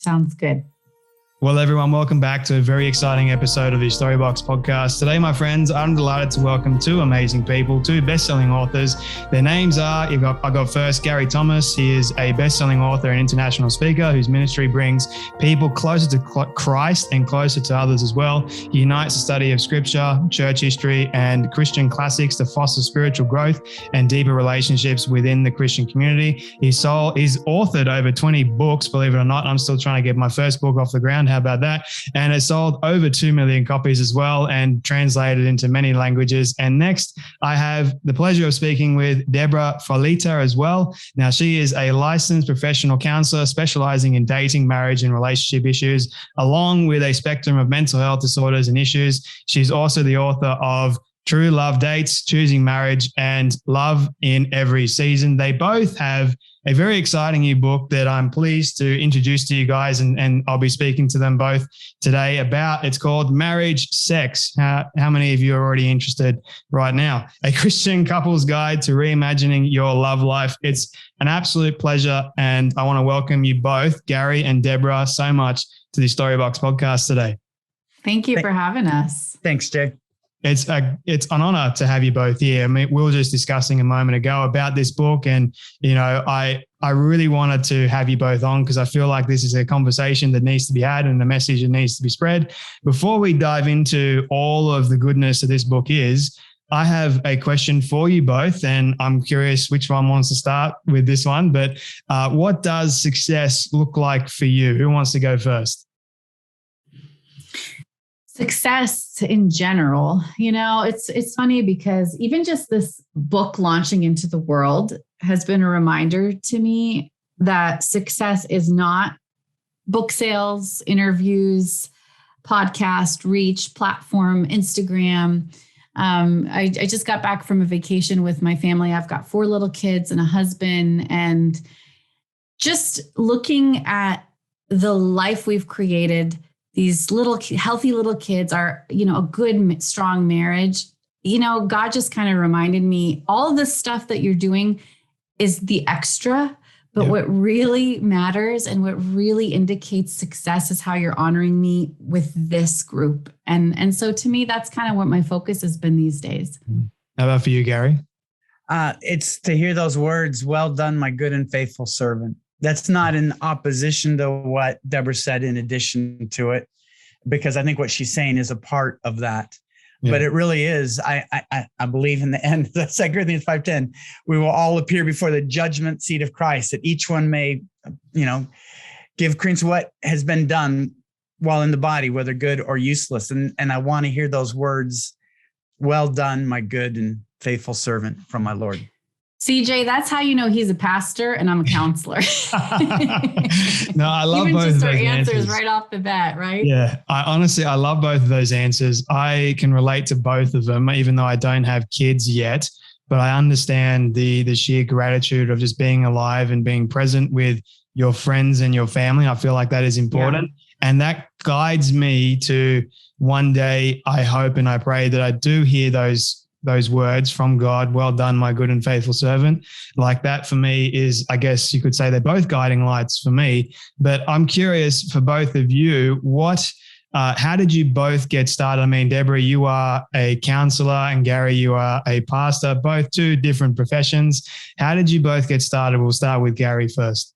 Sounds good. Well, everyone, welcome back to a very exciting episode of the Storybox podcast. Today, my friends, I'm delighted to welcome two amazing people, two best-selling authors. Their names are, I got first Gary Thomas. He is a best-selling author and international speaker whose ministry brings people closer to Christ and closer to others as well. He unites the study of scripture, church history, and Christian classics to foster spiritual growth and deeper relationships within the Christian community. He's authored over 20 books, believe it or not. I'm still trying to get my first book off the ground. How about that? And it sold over 2 million copies as well and translated into many languages. And next, I have the pleasure of speaking with Debra Fileta as well. Now, she is a licensed professional counselor specializing in dating, marriage, and relationship issues, along with a spectrum of mental health disorders and issues. She's also the author of True Love Dates, Choosing Marriage, and Love in Every Season. They both have a very exciting new book that I'm pleased to introduce to you guys, and I'll be speaking to them both today about. It's called Marriage Sex. How many of you are already interested right now? A Christian couple's guide to reimagining your love life. It's an absolute pleasure, and I want to welcome you both, Gary and Debra, so much to the Storybox podcast today. Thank you for having us. Thanks, Jay. It's an honor to have you both here. I mean, we were just discussing a moment ago about this book, and I really wanted to have you both on because I feel like this is a conversation that needs to be had and a message that needs to be spread. Before we dive into all of the goodness that this book is, I have a question for you both, and I'm curious which one wants to start with this one. But what does success look like for you? Who wants to go first? Success in general, it's funny because even just this book launching into the world has been a reminder to me that success is not book sales, interviews, podcast, reach, platform, Instagram. I just got back from a vacation with my family. I've got 4 little kids and a husband, and just looking at the life we've created. These little healthy little kids are, a good, strong marriage. God just kind of reminded me all of this stuff that you're doing is the extra, but what really matters and what really indicates success is how you're honoring me with this group. And so to me, that's kind of what my focus has been these days. How about for you, Gary? It's to hear those words, well done, my good and faithful servant. That's not in opposition to what Debra said, in addition to it, because I think what she's saying is a part of that. Yeah. But it really is. I believe in the end, the 2 Corinthians 5:10, we will all appear before the judgment seat of Christ, that each one may, give credence to what has been done while in the body, whether good or useless. And I want to hear those words, well done, my good and faithful servant, from my Lord. CJ, that's how you know he's a pastor and I'm a counselor. No, I love both of those answers right off the bat, right? Yeah, I love both of those answers. I can relate to both of them, even though I don't have kids yet. But I understand the sheer gratitude of just being alive and being present with your friends and your family. I feel like that is important. Yeah. And that guides me to one day, I hope and I pray that I do hear those words from God, well done, my good and faithful servant. Like that for me is, I guess you could say they're both guiding lights for me. But I'm curious for both of you, how did you both get started? I mean, Debra, you are a counselor, and Gary, you are a pastor, both two different professions. How did you both get started? We'll start with Gary first.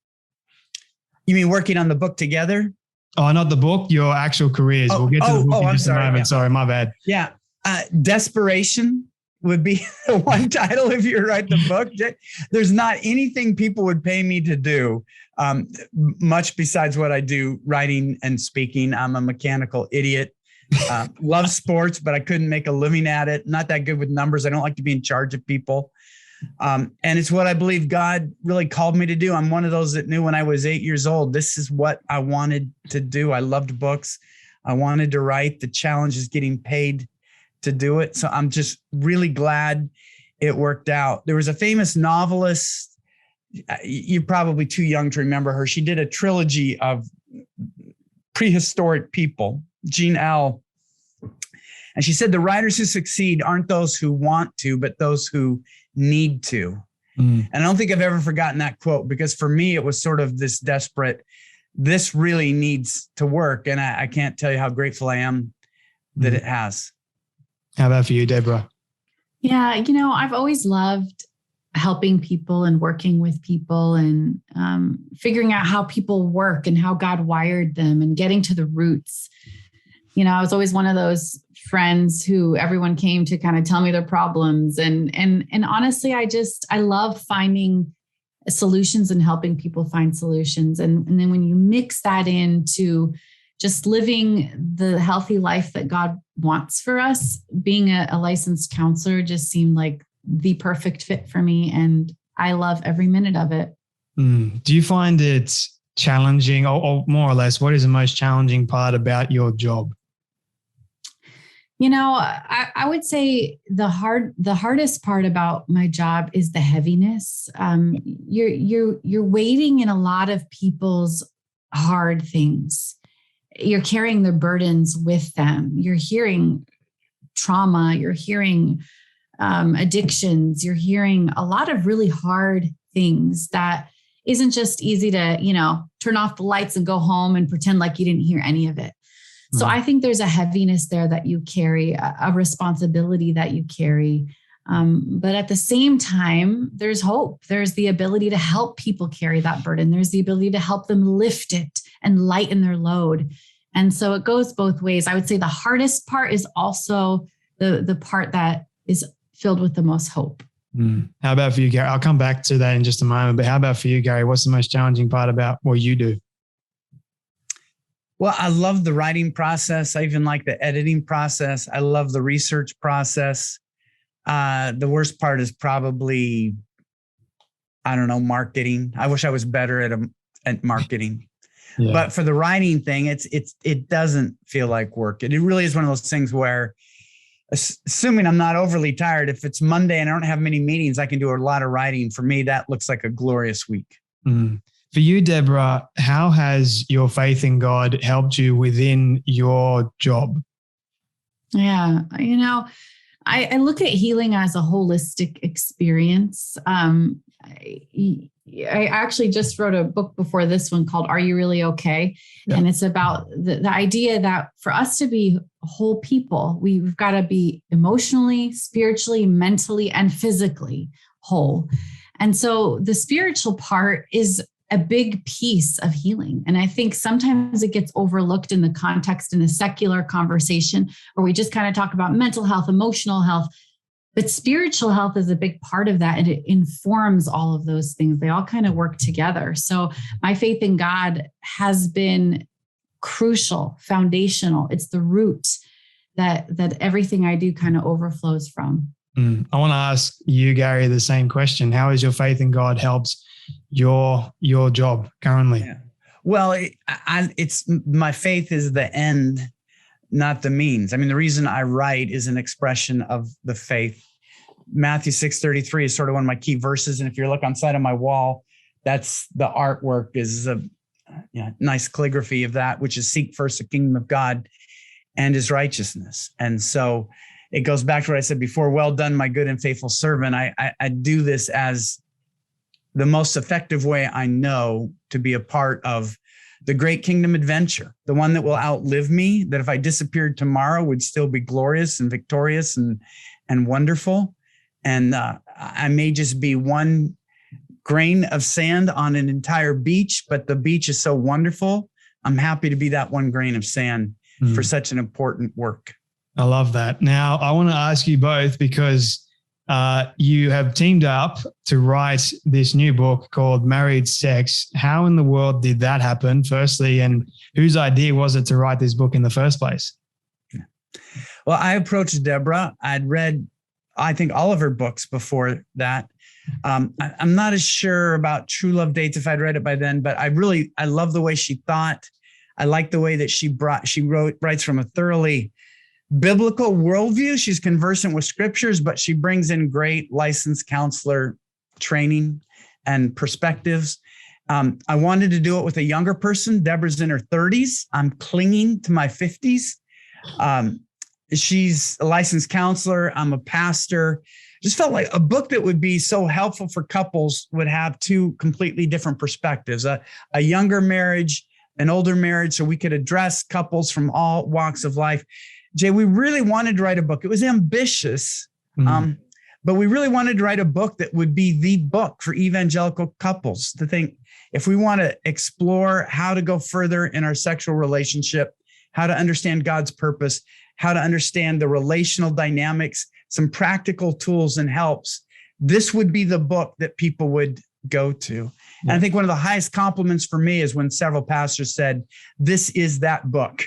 You mean working on the book together? Oh, not the book, your actual careers. We'll get to the book in just a moment. Yeah. Sorry, my bad. Yeah. Desperation would be the one title if you write the book. There's not anything people would pay me to do, much besides what I do, writing and speaking. I'm a mechanical idiot. Love sports, but I couldn't make a living at it. Not that good with numbers. I don't like to be in charge of people. And it's what I believe God really called me to do. I'm one of those that knew when I was 8 years old, this is what I wanted to do. I loved books. I wanted to write. The challenge is getting paid to do it. So I'm just really glad it worked out. There was a famous novelist. You're probably too young to remember her. She did a trilogy of prehistoric people, Jean L. And she said, the writers who succeed aren't those who want to, but those who need to. And I don't think I've ever forgotten that quote, because for me, it was sort of this desperate, this really needs to work. And I can't tell you how grateful I am that it has. How about for you, Debra? Yeah, I've always loved helping people and working with people and figuring out how people work and how God wired them and getting to the roots. I was always one of those friends who everyone came to kind of tell me their problems. And honestly, I love finding solutions and helping people find solutions. And then when you mix that into just living the healthy life that God wants for us, being a licensed counselor just seemed like the perfect fit for me. And I love every minute of it. Do you find it challenging, or more or less, what is the most challenging part about your job? I would say the hardest part about my job is the heaviness. You're waiting in a lot of people's hard things. You're carrying their burdens with them. You're hearing trauma. You're hearing addictions. You're hearing a lot of really hard things that isn't just easy to, turn off the lights and go home and pretend like you didn't hear any of it. So I think there's a heaviness there that you carry, a responsibility that you carry. But at the same time, there's hope. There's the ability to help people carry that burden. There's the ability to help them lift it and lighten their load. And so it goes both ways. I would say the hardest part is also the part that is filled with the most hope. How about for you, Gary? I'll come back to that in just a moment. But how about for you, Gary? What's the most challenging part about what you do? Well, I love the writing process. I even like the editing process. I love the research process. The worst part is probably, marketing. I wish I was better at marketing. Yeah. But for the writing thing, it doesn't feel like work. It really is one of those things where, assuming I'm not overly tired, if it's Monday and I don't have many meetings, I can do a lot of writing. For me, that looks like a glorious week. For you, Debra, how has your faith in God helped you within your job? Yeah, I look at healing as a holistic experience. I actually just wrote a book before this one called Are You Really Okay? Yeah. And it's about the idea that for us to be whole people, we've got to be emotionally, spiritually, mentally, and physically whole. And so the spiritual part is a big piece of healing. And I think sometimes it gets overlooked in the context in the secular conversation where we just kind of talk about mental health, emotional health, but spiritual health is a big part of that. And it informs all of those things. They all kind of work together. So my faith in God has been crucial, foundational. It's the root that everything I do kind of overflows from. I want to ask you, Gary, the same question. How has your faith in God helped your job currently? Yeah. Well, it's my faith is the end, not the means. I mean, the reason I write is an expression of the faith. Matthew 6:33 is sort of one of my key verses. And if you look on side of my wall, that's the artwork is a nice calligraphy of that, which is seek first the kingdom of God and his righteousness. And so it goes back to what I said before, well done, my good and faithful servant. I do this as the most effective way I know to be a part of the great kingdom adventure, the one that will outlive me, that if I disappeared tomorrow would still be glorious and victorious and wonderful. And I may just be one grain of sand on an entire beach, but the beach is so wonderful. I'm happy to be that one grain of sand for such an important work. I love that. Now, I want to ask you both, because you have teamed up to write this new book called Married Sex. How in the world did that happen, firstly, and whose idea was it to write this book in the first place? Well, I approached Debra. I'd read, I think, all of her books before that. I'm not as sure about True Love Dates if I'd read it by then, but I love the way she thought. I like the way that she writes from a thoroughly biblical worldview. She's conversant with scriptures, but she brings in great licensed counselor training and perspectives. I wanted to do it with a younger person. Debra's in her 30s. I'm clinging to my 50s. She's a licensed counselor. I'm a pastor. Just felt like a book that would be so helpful for couples would have two completely different perspectives, a younger marriage, an older marriage so we could address couples from all walks of life. Jay, we really wanted to write a book. It was ambitious, but we really wanted to write a book that would be the book for evangelical couples to think, if we want to explore how to go further in our sexual relationship, how to understand God's purpose, how to understand the relational dynamics, some practical tools and helps, this would be the book that people would go to. And I think one of the highest compliments for me is when several pastors said, this is that book.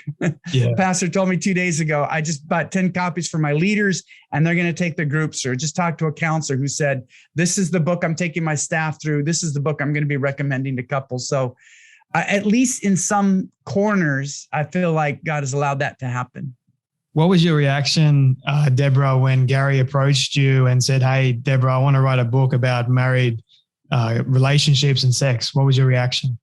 Pastor told me 2 days ago, I just bought 10 copies for my leaders and they're going to take the groups, or just talked to a counselor who said, this is the book I'm taking my staff through. This is the book I'm going to be recommending to couples. So at least in some corners, I feel like God has allowed that to happen. What was your reaction, Debra, when Gary approached you and said, hey, Debra, I want to write a book about married relationships and sex? What was your reaction?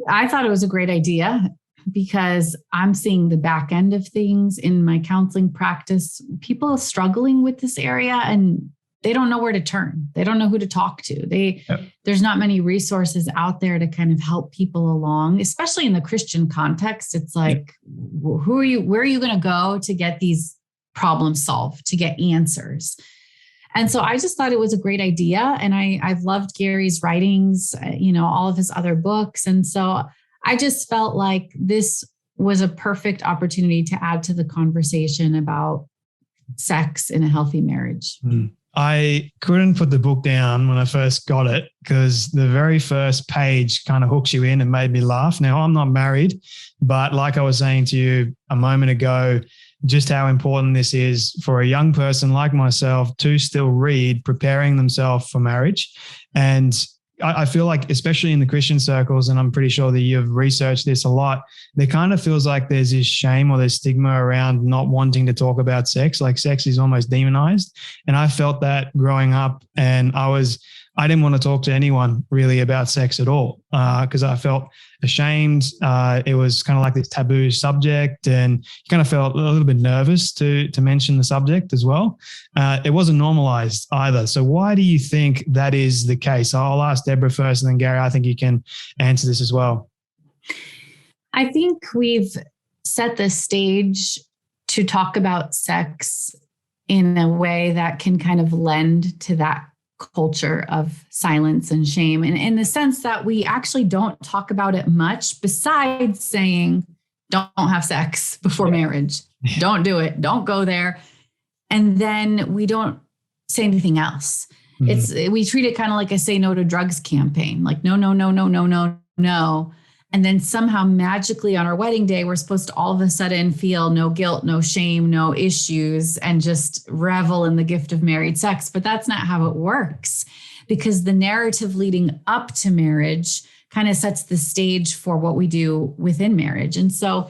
I thought it was a great idea because I'm seeing the back end of things in my counseling practice. People are struggling with this area and they don't know where to turn. They don't know who to talk to. There's not many resources out there to kind of help people along, especially in the Christian context. It's like, where are you going to go to get these problems solved, to get answers? And so I just thought it was a great idea. And I've loved Gary's writings, all of his other books. And so I just felt like this was a perfect opportunity to add to the conversation about sex in a healthy marriage. I couldn't put the book down when I first got it because the very first page kind of hooks you in and made me laugh. Now, I'm not married, but like I was saying to you a moment ago, just how important this is for a young person like myself to still read, preparing themselves for marriage. And I feel like, especially in the Christian circles, and I'm pretty sure that you've researched this a lot, there kind of feels like there's this shame or there's stigma around not wanting to talk about sex. Like sex is almost demonized. And I felt that growing up, and I didn't want to talk to anyone really about sex at all because I felt ashamed. It was kind of like this taboo subject, and you kind of felt a little bit nervous to mention the subject as well. It wasn't normalized either. So why do you think that is the case? I'll ask Debra first, and then Gary, I think you can answer this as well. I think we've set the stage to talk about sex in a way that can kind of lend to that culture of silence and shame. And in the sense that we actually don't talk about it much besides saying, don't have sex before marriage. Don't do it. Don't go there. And then we don't say anything else. We treat it kind of like a say no to drugs campaign. Like, no, no, no, no, no, no, no. And then somehow magically on our wedding day, we're supposed to all of a sudden feel no guilt, no shame, no issues, and just revel in the gift of married sex. But that's not how it works, because the narrative leading up to marriage kind of sets the stage for what we do within marriage. And so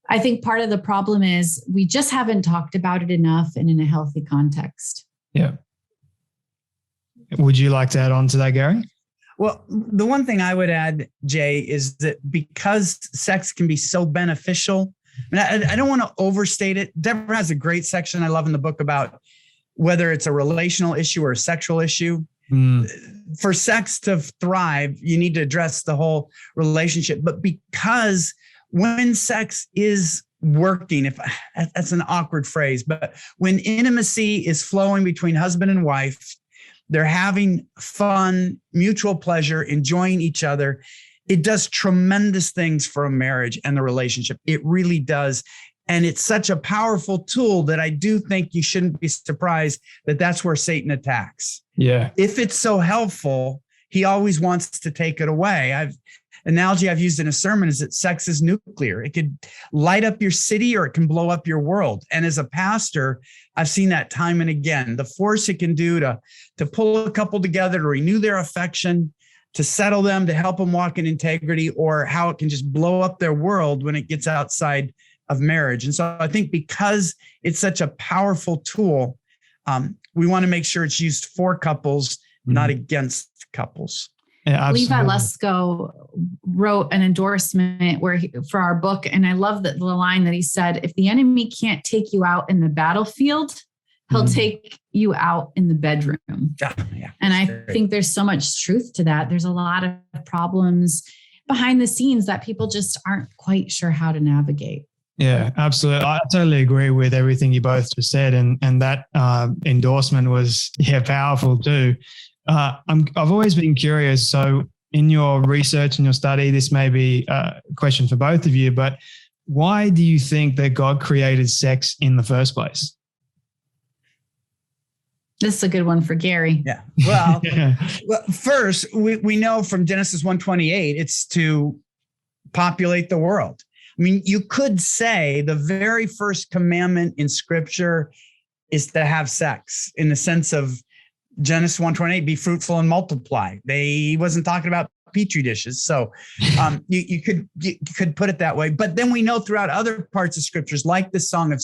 I think part of the problem is we just haven't talked about it enough and in a healthy context. Yeah. Would you like to add on to that, Gary? Well, the one thing I would add, Jay, is that because sex can be so beneficial, I don't want to overstate it. Debra has a great section I love in the book about whether it's a relational issue or a sexual issue. For sex to thrive, you need to address the whole relationship. But because when sex is working, if that's an awkward phrase, but when intimacy is flowing between husband and wife, they're having fun, mutual pleasure, enjoying each other. It does tremendous things for a marriage and the relationship. It really does. And it's such a powerful tool that I do think you shouldn't be surprised that that's where Satan attacks. Yeah. If it's so helpful, he always wants to take it away. Analogy I've used in a sermon is that sex is nuclear. It could light up your city or it can blow up your world. And as a pastor, I've seen that time and again, the force it can do to pull a couple together, to renew their affection, to settle them, to help them walk in integrity, or how it can just blow up their world when it gets outside of marriage. And so I think because it's such a powerful tool, we want to make sure it's used for couples, not against couples. Yeah, Levi Lusko wrote an endorsement for our book. And I love the line that he said, if the enemy can't take you out in the battlefield, he'll take you out in the bedroom. Yeah, and I think there's so much truth to that. There's a lot of problems behind the scenes that people just aren't quite sure how to navigate. Yeah, absolutely. I totally agree with everything you both just said. And that endorsement was, powerful too. I've always been curious. So in your research and your study, this may be a question for both of you, but why do you think that God created sex in the first place? This is a good one for Gary. Yeah. Well, first, we know from Genesis 1:28, it's to populate the world. I mean, you could say the very first commandment in Scripture is to have sex, in the sense of Genesis 1:28, be fruitful and multiply. He wasn't talking about petri dishes. So you could put it that way. But then we know throughout other parts of Scriptures, like the Song of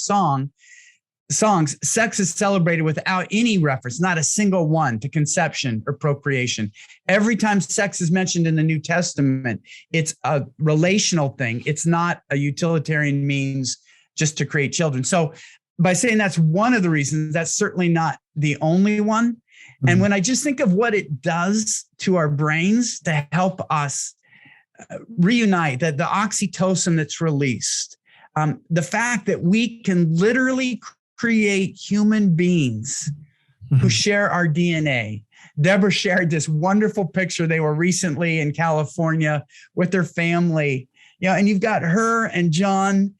Songs, sex is celebrated without any reference, not a single one, to conception or procreation. Every time sex is mentioned in the New Testament, it's a relational thing. It's not a utilitarian means just to create children. So by saying that's one of the reasons, that's certainly not the only one. Mm-hmm. And when I just think of what it does to our brains to help us reunite, that the oxytocin that's released, the fact that we can literally create human beings who share our DNA. Debra shared this wonderful picture. They were recently in California with their family, and you've got her and John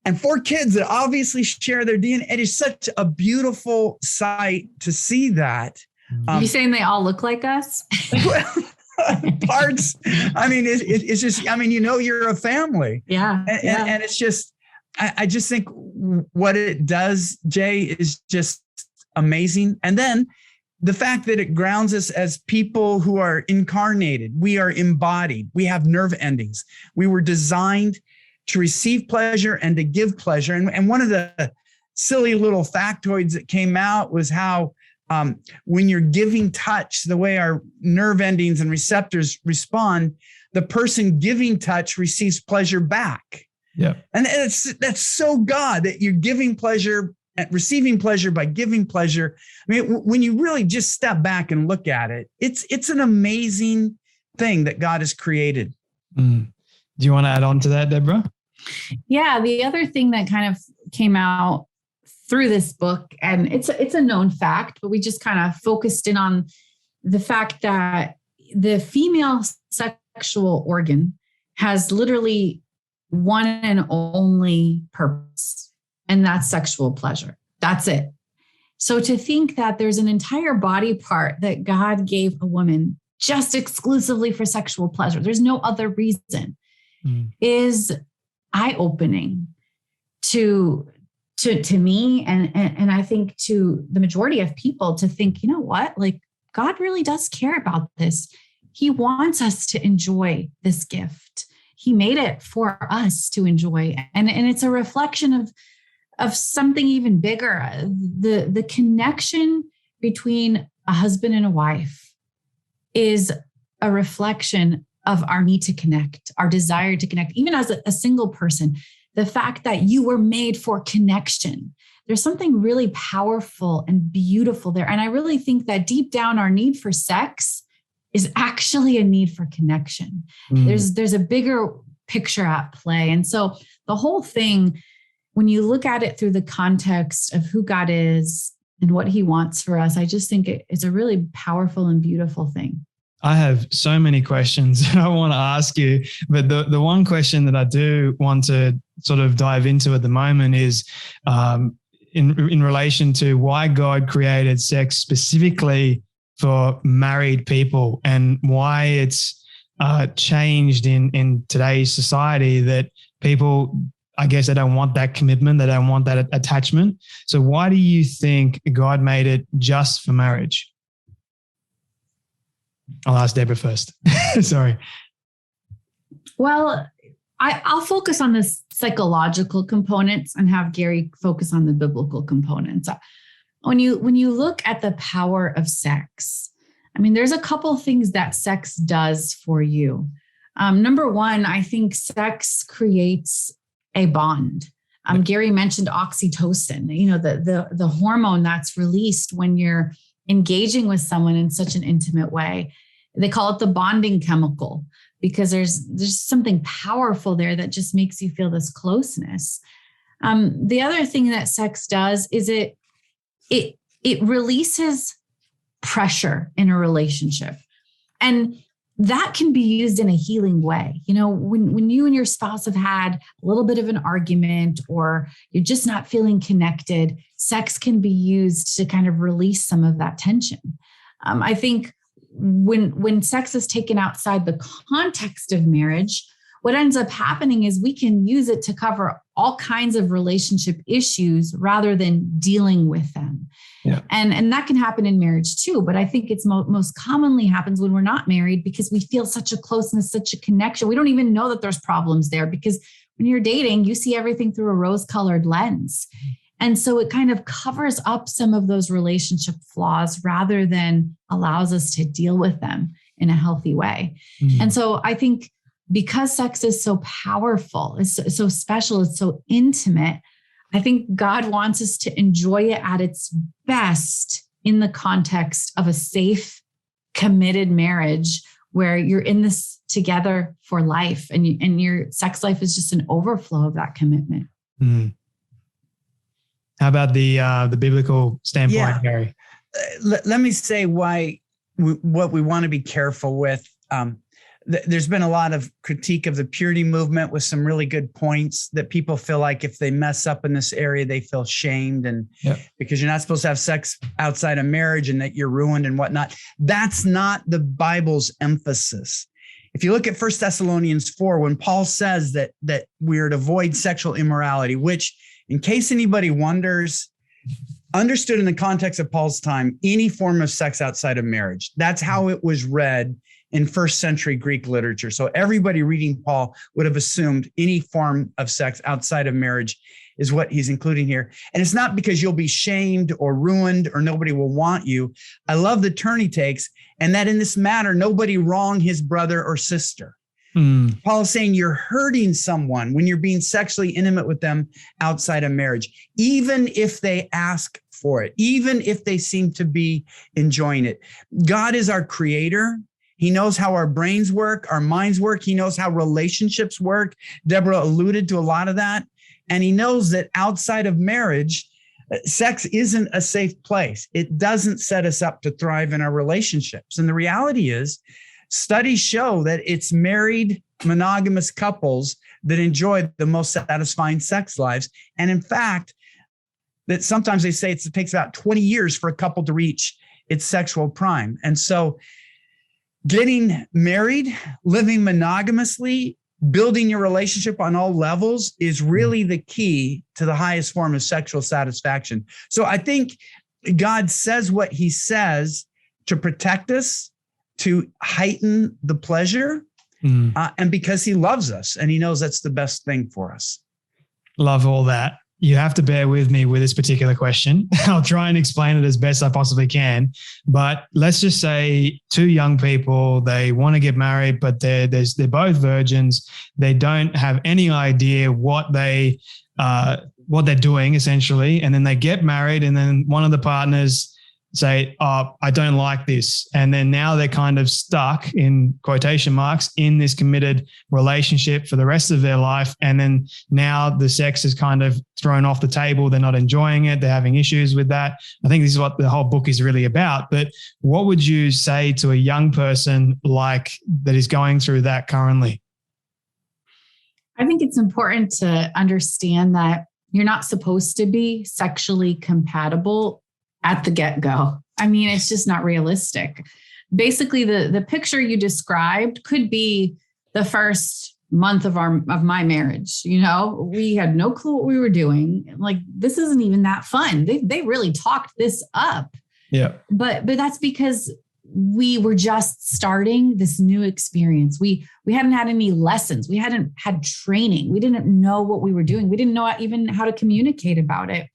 and 4 kids that obviously share their DNA. It is such a beautiful sight to see that. Are you saying they all look like us? Parts. I mean, it's just, you're a family. Yeah. And it's just, I just think what it does, Jay, is just amazing. And then the fact that it grounds us as people who are incarnated, we are embodied, we have nerve endings. We were designed to receive pleasure and to give pleasure. And one of the silly little factoids that came out was how when you're giving touch, the way our nerve endings and receptors respond, the person giving touch receives pleasure back. Yeah. And that's so God, that you're giving pleasure and receiving pleasure by giving pleasure. I mean, when you really just step back and look at it, it's an amazing thing that God has created. Mm. Do you want to add on to that, Debra? Yeah. The other thing that kind of came out through this book, and it's a known fact, but we just kind of focused in on the fact that the female sexual organ has literally one and only purpose, and that's sexual pleasure. That's it. So to think that there's an entire body part that God gave a woman just exclusively for sexual pleasure, there's no other reason, is eye-opening to me, and I think to the majority of people, to think, you know what, like, God really does care about this. He wants us to enjoy this gift. He made it for us to enjoy. And it's a reflection of something even bigger. The connection between a husband and a wife is a reflection of our need to connect, our desire to connect, even as a single person. The fact that you were made for connection. There's something really powerful and beautiful there. And I really think that deep down, our need for sex is actually a need for connection. There's a bigger picture at play. And so the whole thing, when you look at it through the context of who God is and what he wants for us, I just think it's a really powerful and beautiful thing. I have so many questions that I want to ask you, but the one question that I do want to sort of dive into at the moment is in relation to why God created sex specifically for married people, and why it's changed in today's society that people, I guess, they don't want that commitment, they don't want that attachment. So why do you think God made it just for marriage? I'll ask Debra first. Sorry. Well, I'll focus on the psychological components and have Gary focus on the biblical components. When you look at the power of sex, I mean, there's a couple things that sex does for you. Number one, I think sex creates a bond. Gary mentioned oxytocin, the hormone that's released when you're engaging with someone in such an intimate way. They call it the bonding chemical, because there's something powerful there that just makes you feel this closeness. The other thing that sex does is it releases pressure in a relationship. And that can be used in a healing way. You know, when you and your spouse have had a little bit of an argument or you're just not feeling connected, sex can be used to kind of release some of that tension. I think when sex is taken outside the context of marriage, what ends up happening is we can use it to cover all kinds of relationship issues rather than dealing with them. Yeah. And that can happen in marriage too. But I think it's most commonly happens when we're not married because we feel such a closeness, such a connection. We don't even know that there's problems there because when you're dating, you see everything through a rose-colored lens. And so it kind of covers up some of those relationship flaws rather than allows us to deal with them in a healthy way. Mm-hmm. And so I think because sex is so powerful, it's so special, it's so intimate, I think God wants us to enjoy it at its best in the context of a safe, committed marriage where you're in this together for life and your sex life is just an overflow of that commitment. Mm. How about the biblical standpoint, Gary? Let me say what we want to be careful with. There's been a lot of critique of the purity movement with some really good points that people feel like if they mess up in this area, they feel shamed and because you're not supposed to have sex outside of marriage and that you're ruined and whatnot. That's not the Bible's emphasis. If you look at 1 Thessalonians 4, when Paul says that we are to avoid sexual immorality, which in case anybody wonders, understood in the context of Paul's time, any form of sex outside of marriage. That's how it was read in first century Greek literature. So everybody reading Paul would have assumed any form of sex outside of marriage is what he's including here. And it's not because you'll be shamed or ruined or nobody will want you. I love the turn he takes, and that in this matter, nobody wrong his brother or sister. Paul is saying you're hurting someone when you're being sexually intimate with them outside of marriage, even if they ask for it, even if they seem to be enjoying it. God is our creator. He knows how our brains work, our minds work. He knows how relationships work. Debra alluded to a lot of that. And he knows that outside of marriage, sex isn't a safe place. It doesn't set us up to thrive in our relationships. And the reality is, studies show that it's married monogamous couples that enjoy the most satisfying sex lives. And in fact, that sometimes they say it takes about 20 years for a couple to reach its sexual prime. And so getting married, living monogamously, building your relationship on all levels is really the key to the highest form of sexual satisfaction. So I think God says what he says to protect us, to heighten the pleasure, and because he loves us and he knows that's the best thing for us. Love all that. You have to bear with me with this particular question. I'll try and explain it as best I possibly can. But let's just say two young people, they want to get married, but they're both virgins. They don't have any idea what they're doing essentially. And then they get married and then one of the partners say, oh, I don't like this. And then now they're kind of stuck in quotation marks in this committed relationship for the rest of their life. And then now the sex is kind of thrown off the table. They're not enjoying it. They're having issues with that. I think this is what the whole book is really about. But what would you say to a young person like that is going through that currently? I think it's important to understand that you're not supposed to be sexually compatible at the get-go. I mean, it's just not realistic. Basically, the picture you described could be the first month of my marriage. You know, we had no clue what we were doing. Like, this isn't even that fun. They really talked this up. Yeah. But that's because we were just starting this new experience. We hadn't had any lessons. We hadn't had training. We didn't know what we were doing. We didn't know even how to communicate about it.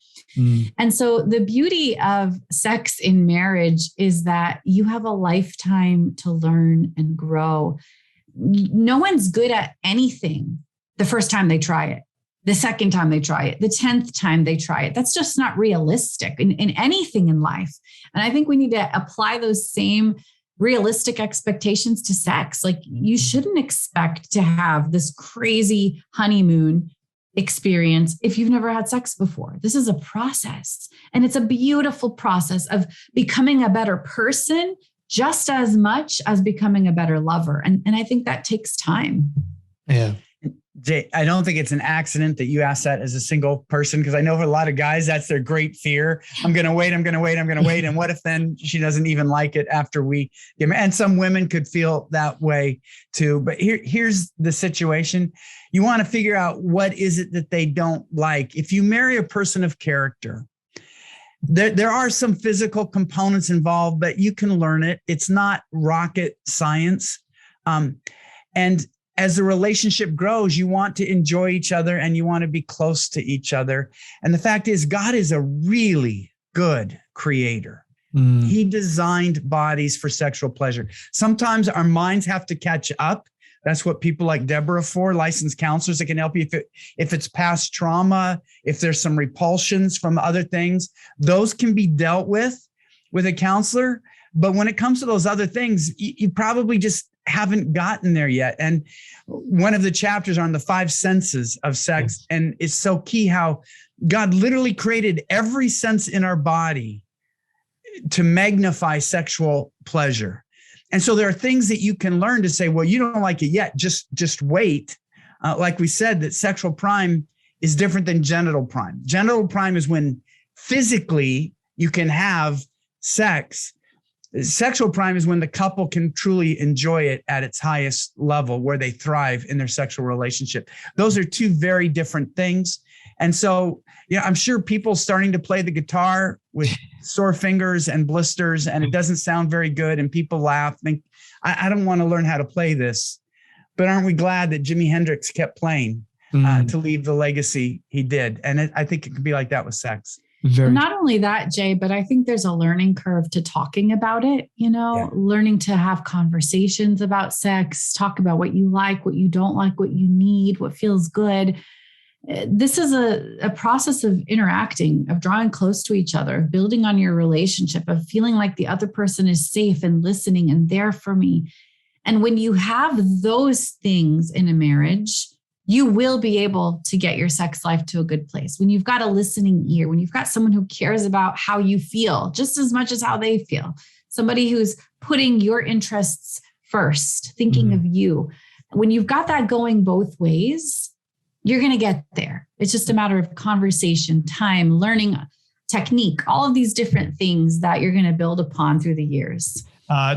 And so the beauty of sex in marriage is that you have a lifetime to learn and grow. No one's good at anything the first time they try it, the second time they try it, the 10th time they try it. That's just not realistic in anything in life. And I think we need to apply those same realistic expectations to sex. Like, you shouldn't expect to have this crazy honeymoon experience if you've never had sex before. This is a process, and it's a beautiful process of becoming a better person just as much as becoming a better lover. And I think that takes time. Yeah. Jay, I don't think it's an accident that you asked that as a single person, because I know for a lot of guys, that's their great fear. I'm going to wait. And what if then she doesn't even like it after we get married? And some women could feel that way too. But here's the situation. You want to figure out what is it that they don't like. If you marry a person of character, there are some physical components involved, but you can learn it. It's not rocket science. And as the relationship grows, you want to enjoy each other and you want to be close to each other. And the fact is, God is a really good creator. He designed bodies for sexual pleasure. Sometimes our minds have to catch up. That's what people like Debra for, licensed counselors that can help you if it's past trauma, if there's some repulsions from other things, those can be dealt with a counselor. But when it comes to those other things, you probably just haven't gotten there yet. And one of the chapters are on the 5 senses of sex. And it's so key how God literally created every sense in our body to magnify sexual pleasure. And so there are things that you can learn to say, well, you don't like it yet. Just wait. Like we said, that sexual prime is different than genital prime. Genital prime is when physically you can have sex. Sexual prime is when the couple can truly enjoy it at its highest level, where they thrive in their sexual relationship. Those are 2 very different things. And so, I'm sure people starting to play the guitar with sore fingers and blisters, and it doesn't sound very good, and people laugh. Think, I don't want to learn how to play this. But aren't we glad that Jimi Hendrix kept playing to leave the legacy he did? And I think it could be like that with sex. Not only that, Jay, but I think there's a learning curve to talking about it, learning to have conversations about sex, talk about what you like, what you don't like, what you need, what feels good. This is a process of interacting, of drawing close to each other, of building on your relationship, of feeling like the other person is safe and listening and there for me. And when you have those things in a marriage, you will be able to get your sex life to a good place. When you've got a listening ear, when you've got someone who cares about how you feel just as much as how they feel, somebody who's putting your interests first, thinking of you. When you've got that going both ways, you're going to get there. It's just a matter of conversation, time, learning, technique, all of these different things that you're going to build upon through the years.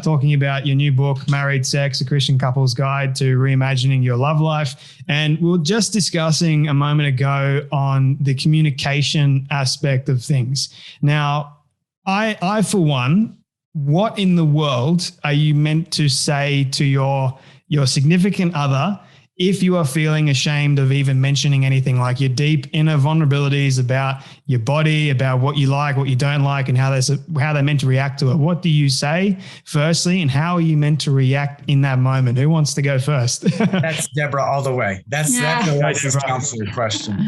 Talking about your new book, Married Sex, A Christian Couple's Guide to Reimagining Your Love Life. And we were just discussing a moment ago on the communication aspect of things. Now, I for one, what in the world are you meant to say to your significant other if you are feeling ashamed of even mentioning anything, like your deep inner vulnerabilities about your body, about what you like, what you don't like, and how they're meant to react to it? What do you say firstly, and how are you meant to react in that moment? Who wants to go first? That's Debra all the way. That's the licensed counselor question.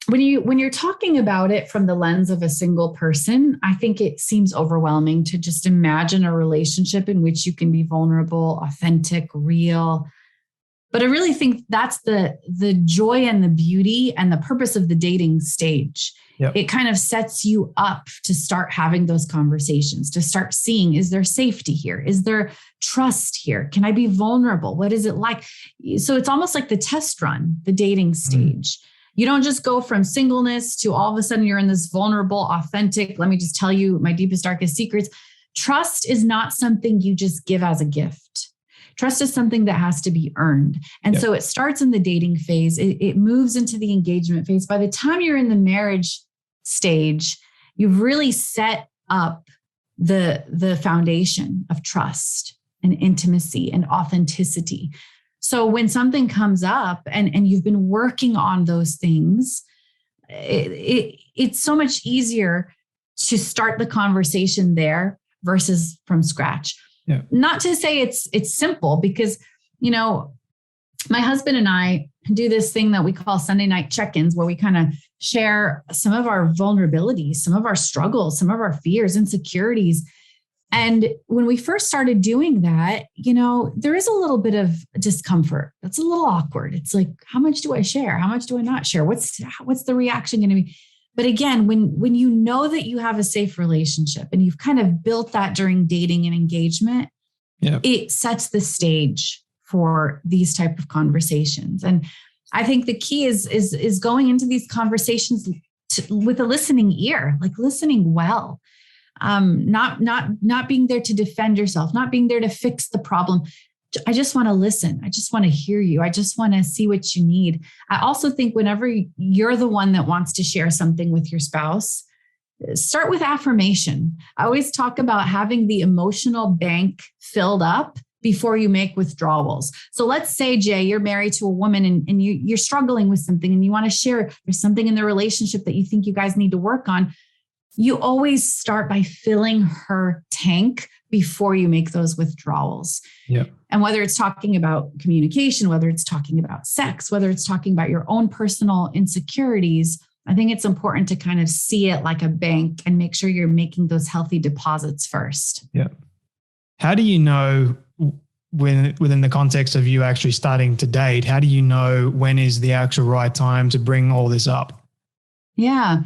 When you're talking about it from the lens of a single person, I think it seems overwhelming to just imagine a relationship in which you can be vulnerable, authentic, real. But I really think that's the joy and the beauty and the purpose of the dating stage. Yep. It kind of sets you up to start having those conversations, to start seeing, is there safety here? Is there trust here? Can I be vulnerable? What is it like? So it's almost like the test run, the dating stage. You don't just go from singleness to all of a sudden you're in this vulnerable, authentic, let me just tell you my deepest, darkest secrets. Trust is not something you just give as a gift. Trust is something that has to be earned. And so it starts in the dating phase. It moves into the engagement phase. By the time you're in the marriage stage, you've really set up the foundation of trust and intimacy and authenticity. So when something comes up and you've been working on those things, it's so much easier to start the conversation there versus from scratch. Yeah. Not to say it's simple, because, my husband and I do this thing that we call Sunday night check-ins, where we kind of share some of our vulnerabilities, some of our struggles, some of our fears, insecurities. And when we first started doing that, there is a little bit of discomfort. That's a little awkward. It's like, how much do I share? How much do I not share? What's the reaction going to be? But again, when you know that you have a safe relationship and you've kind of built that during dating and engagement, it sets the stage for these type of conversations. And I think the key is going into these conversations with a listening ear, like listening well. Not being there to defend yourself, not being there to fix the problem. I just want to listen. I just want to hear you. I just want to see what you need. I also think whenever you're the one that wants to share something with your spouse, start with affirmation. I always talk about having the emotional bank filled up before you make withdrawals. So let's say, Jay, you're married to a woman and you're struggling with something and you want to share, there's something in the relationship that you think you guys need to work on. You always start by filling her tank before you make those withdrawals. Yeah. And whether it's talking about communication, whether it's talking about sex, whether it's talking about your own personal insecurities, I think it's important to kind of see it like a bank and make sure you're making those healthy deposits first. Yeah. How do you know within the context of you actually starting to date, how do you know when is the actual right time to bring all this up? Yeah.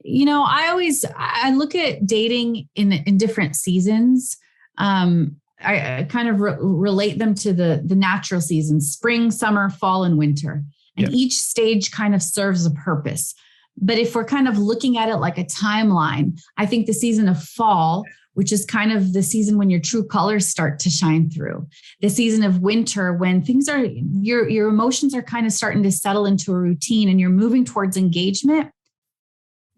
I look at dating in different seasons. I kind of relate them to the natural seasons, spring, summer, fall, and winter. And each stage kind of serves a purpose. But if we're kind of looking at it like a timeline, I think the season of fall, which is kind of the season when your true colors start to shine through. The season of winter, when things are, your emotions are kind of starting to settle into a routine and you're moving towards engagement.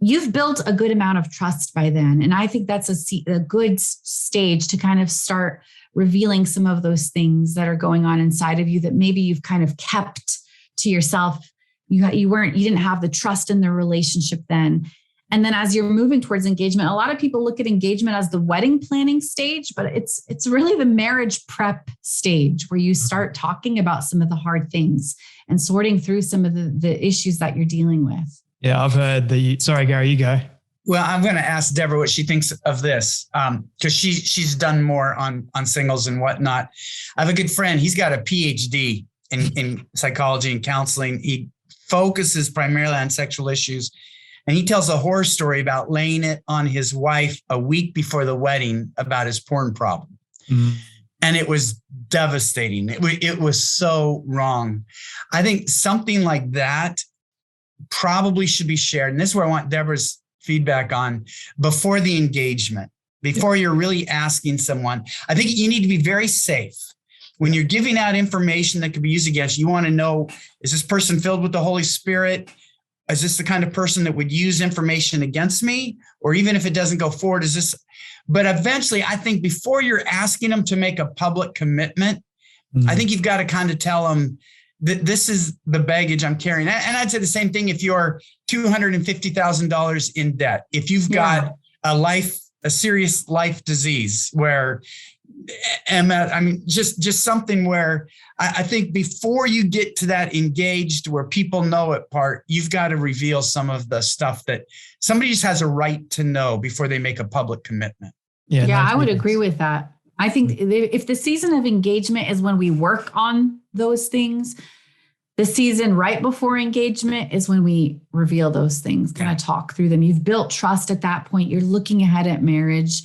You've built a good amount of trust by then. And I think that's a good stage to kind of start revealing some of those things that are going on inside of you that maybe you've kind of kept to yourself. You didn't have the trust in the relationship then. And then as you're moving towards engagement, a lot of people look at engagement as the wedding planning stage, but it's really the marriage prep stage where you start talking about some of the hard things and sorting through some of the issues that you're dealing with. Yeah, I've heard sorry, Gary, you go. Well, I'm going to ask Debra what she thinks of this because she's done more on singles and whatnot. I have a good friend. He's got a PhD in psychology and counseling. He focuses primarily on sexual issues. And he tells a horror story about laying it on his wife a week before the wedding about his porn problem. Mm-hmm. And it was devastating. It was so wrong. I think something like that probably should be shared. And this is where I want Debra's feedback on before the engagement, before you're really asking someone. I think you need to be very safe. When you're giving out information that could be used against you, you want to know, is this person filled with the Holy Spirit? Is this the kind of person that would use information against me? Or even if it doesn't go forward, is this? But eventually, I think before you're asking them to make a public commitment, I think you've got to kind of tell them that this is the baggage I'm carrying. And I'd say the same thing if you're $250,000 in debt, if you've got a serious life disease where just something where I think before you get to that engaged where people know it part, you've got to reveal some of the stuff that somebody just has a right to know before they make a public commitment. Yeah, I would agree with that. I think if the season of engagement is when we work on those things, the season right before engagement is when we reveal those things, kind of talk through them. You've built trust at that point. You're looking ahead at marriage.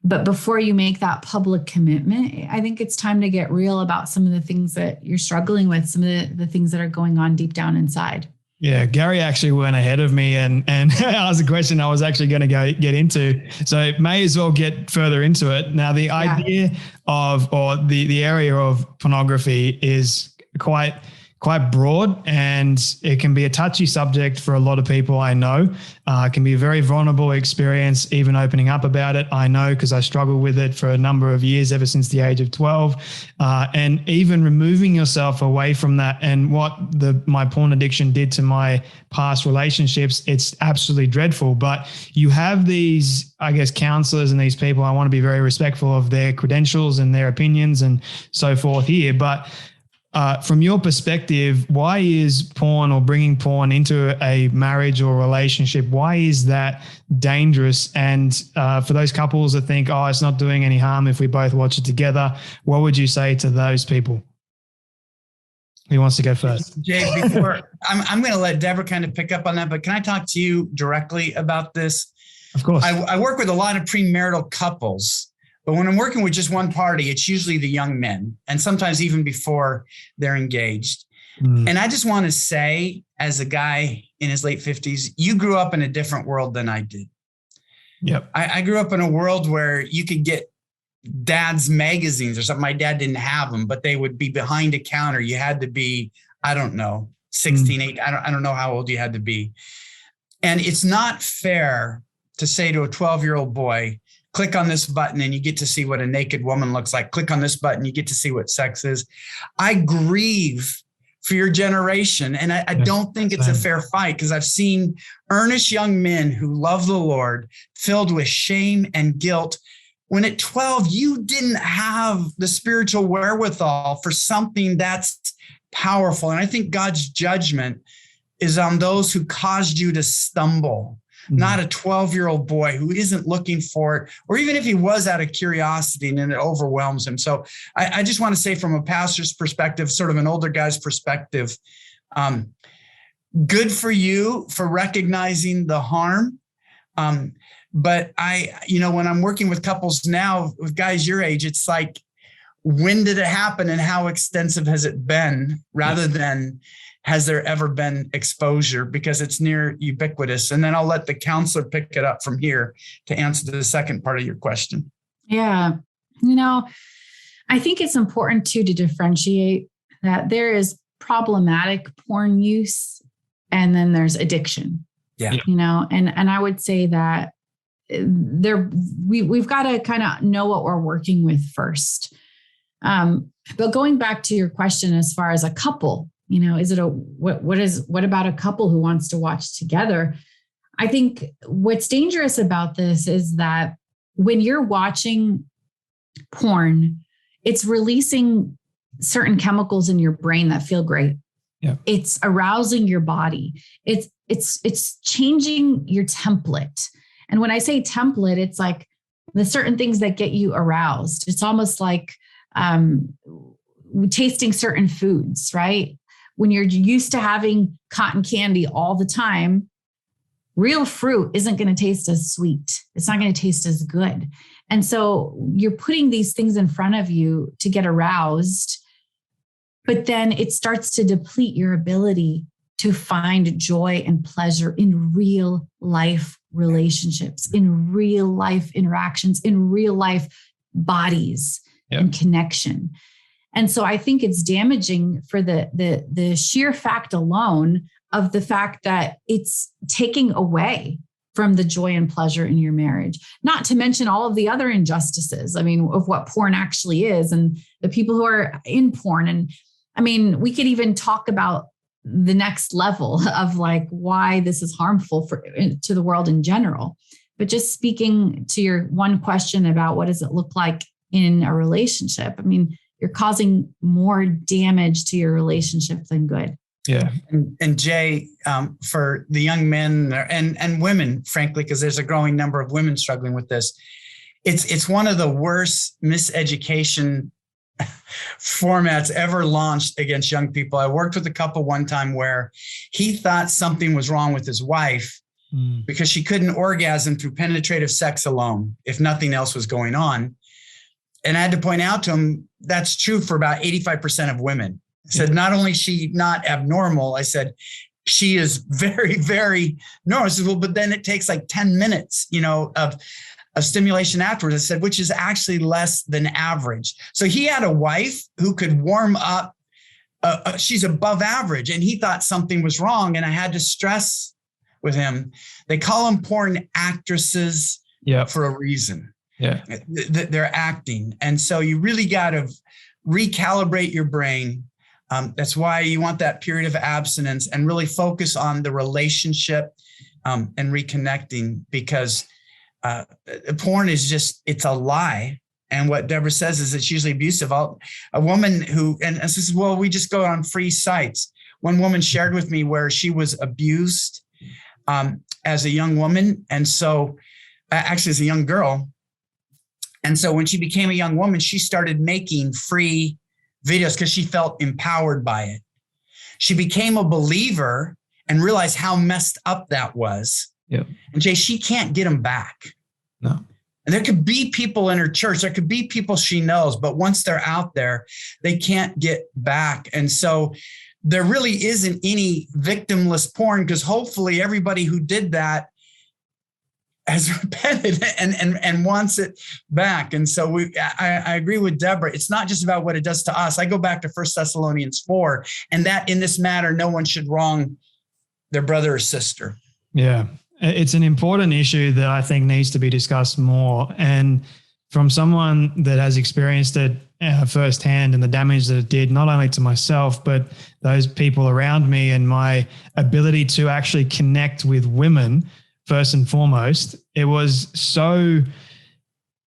But before you make that public commitment, I think it's time to get real about some of the things that you're struggling with, some of the things that are going on deep down inside. Yeah, Gary actually went ahead of me and asked a question I was actually going to get into. So may as well get further into it. Now, the idea of, or the area of pornography is quite broad, and it can be a touchy subject for a lot of people. I know it can be a very vulnerable experience, even opening up about it. I know because I struggled with it for a number of years, ever since the age of 12, and even removing yourself away from that and what my porn addiction did to my past relationships, it's absolutely dreadful. But you have these, I guess, counselors and these people. I want to be very respectful of their credentials and their opinions and so forth here, but From your perspective, why is porn or bringing porn into a marriage or relationship, why is that dangerous? And for those couples that think, oh, it's not doing any harm if we both watch it together, what would you say to those people? Who wants to go first? Jay, before I'm going to let Debra kind of pick up on that, but can I talk to you directly about this? Of course. I work with a lot of premarital couples, but when I'm working with just one party, it's usually the young men, and sometimes even before they're engaged. And I just want to say, as a guy in his late 50s, you grew up in a different world than I did. Yep. I grew up in a world where you could get dad's magazines or something. My dad didn't have them, but they would be behind a counter. You had to be, I don't know, 16, 8. I don't know how old you had to be. And it's not fair to say to a 12-year-old boy, click on this button and you get to see what a naked woman looks like. Click on this button, you get to see what sex is. I grieve for your generation. And I don't think it's a fair fight, because I've seen earnest young men who love the Lord filled with shame and guilt when at 12, you didn't have the spiritual wherewithal for something that's powerful. And I think God's judgment is on those who caused you to stumble, not a 12-year-old boy who isn't looking for it, or even if he was out of curiosity and it overwhelms him. So I just want to say, from a pastor's perspective, sort of an older guy's perspective, good for you for recognizing the harm. But when I'm working with couples now, with guys your age, it's like, when did it happen and how extensive has it been, rather than has there ever been exposure, because it's near ubiquitous. And then I'll let the counselor pick it up from here to answer the second part of your question. Yeah. I think it's important too to differentiate that there is problematic porn use and then there's addiction. Yeah. And I would say that we've got to kind of know what we're working with first. But going back to your question, as far as a couple, what about a couple who wants to watch together? I think what's dangerous about this is that when you're watching porn, it's releasing certain chemicals in your brain that feel great. Yeah. It's arousing your body. It's changing your template. And when I say template, it's like the certain things that get you aroused. It's almost like tasting certain foods, right? When you're used to having cotton candy all the time, real fruit isn't going to taste as sweet. It's not going to taste as good. And so you're putting these things in front of you to get aroused, but then it starts to deplete your ability to find joy and pleasure in real life relationships, in real life interactions, in real life bodies and connection. And so I think it's damaging for the sheer fact alone of the fact that it's taking away from the joy and pleasure in your marriage, not to mention all of the other injustices, of what porn actually is and the people who are in porn. And we could even talk about the next level of like why this is harmful to the world in general. But just speaking to your one question about what does it look like in a relationship, you're causing more damage to your relationship than good. Yeah. And Jay, for the young men and women, frankly, because there's a growing number of women struggling with this, it's one of the worst miseducation formats ever launched against young people. I worked with a couple one time where he thought something was wrong with his wife because she couldn't orgasm through penetrative sex alone, if nothing else was going on. And I had to point out to him, that's true for about 85% of women. I said, not only is she not abnormal, I said, she is very, very normal. I said, well, but then it takes like 10 minutes, of stimulation afterwards. I said, which is actually less than average. So he had a wife who could warm up. She's above average. And he thought something was wrong. And I had to stress with him, they call them porn actresses for a reason. Yeah, they're acting. And so you really got to recalibrate your brain. That's why you want that period of abstinence and really focus on the relationship and reconnecting, because porn is it's a lie. And what Debra says is it's usually abusive. A woman who, and says, well, we just go on free sites. One woman shared with me where she was abused as a young woman. And so actually as a young girl. And so when she became a young woman, she started making free videos because she felt empowered by it. She became a believer and realized how messed up that was. Yep. And Jay, she can't get them back. No. And there could be people in her church, there could be people she knows, but once they're out there, they can't get back. And so there really isn't any victimless porn, because hopefully everybody who did that has repented and wants it back. And so I agree with Debra. It's not just about what it does to us. I go back to 1 Thessalonians 4, and that in this matter, no one should wrong their brother or sister. Yeah. It's an important issue that I think needs to be discussed more. And from someone that has experienced it firsthand and the damage that it did, not only to myself, but those people around me, and my ability to actually connect with women first and foremost, it was so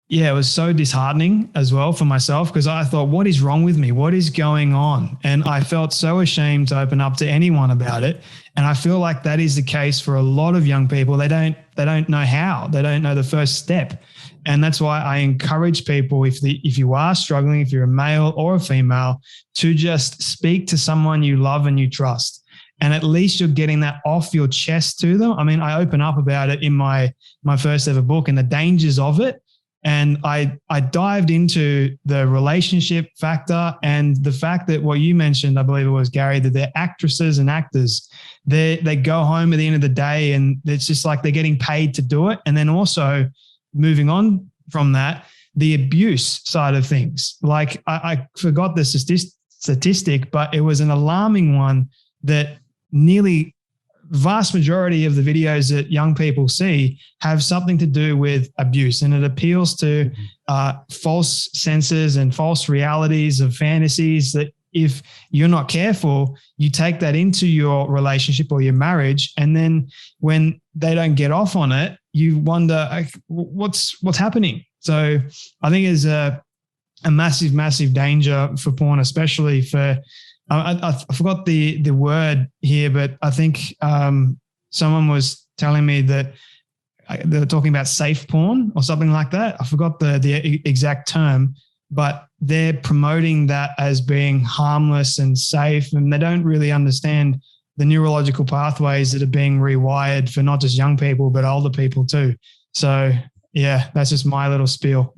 disheartening as well for myself, because I thought, what is wrong with me? What is going on? And I felt so ashamed to open up to anyone about it. And I feel like that is the case for a lot of young people. They don't know how. They don't know the first step. And that's why I encourage people, if you are struggling, if you're a male or a female, to just speak to someone you love and you trust. And at least you're getting that off your chest to them. I mean, I open up about it in my first ever book and the dangers of it. And I dived into the relationship factor and the fact that what you mentioned, I believe it was Gary, that they're actresses and actors. They go home at the end of the day and it's just like they're getting paid to do it. And then also moving on from that, the abuse side of things. Like I forgot the statistic, but it was an alarming one that nearly vast majority of the videos that young people see have something to do with abuse, and it appeals to false senses and false realities of fantasies that if you're not careful, you take that into your relationship or your marriage. And then when they don't get off on it, you wonder what's happening. So I think it's a massive, massive danger for porn, especially for, I forgot the word here, but I think someone was telling me that they were talking about safe porn or something like that. I forgot the exact term, but they're promoting that as being harmless and safe, and they don't really understand the neurological pathways that are being rewired for not just young people, but older people too. So yeah, that's just my little spiel.